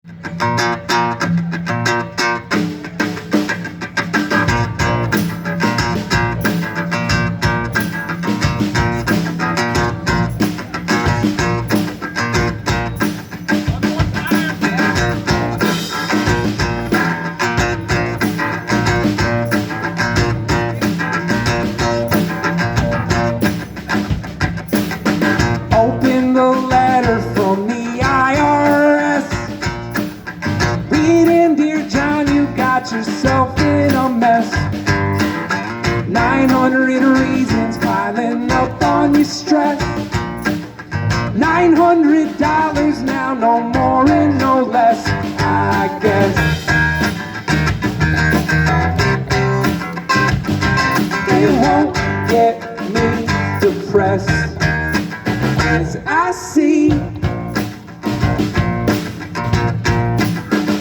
Open the letter from the IRS. Reading, dear John, you got yourself in a mess. 900 reasons piling up on your stress. $900 now, no more and no less, I guess. It won't get me depressed, as I see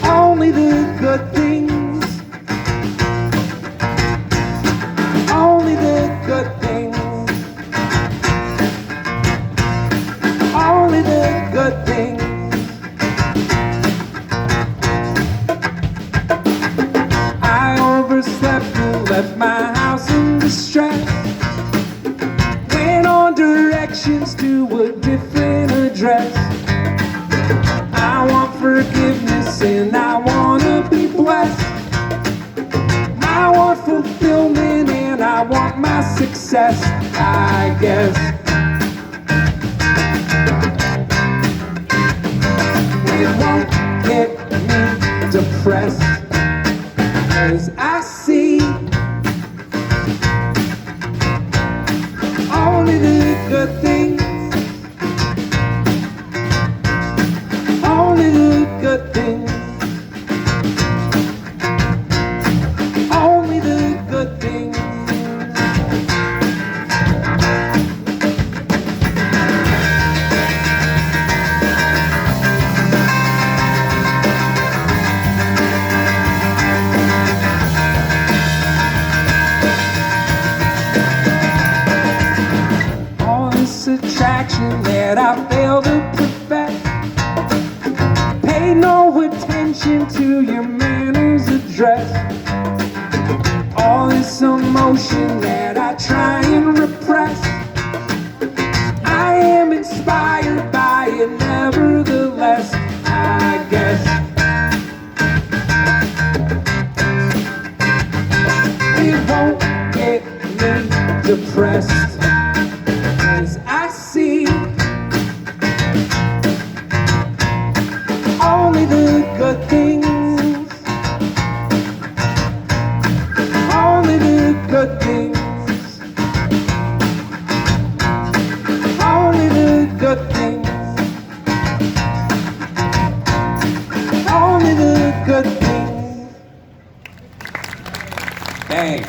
only the good things, only the good things, only the good things. I overslept and left my house in distress. Went on directions to a different address. I want forgiveness and I want to be blessed. I want fulfillment and I want my success, I guess. It won't get me depressed, as I see only the good things, only the good things, only the good things. All this attraction that I failed to perfect, pay no attention to your manners address. All this emotion that I try and repress, I am inspired by it nevertheless, I guess. It won't get me depressed, as I see only the good things, only the good things, only the good things, only the good things. Thanks.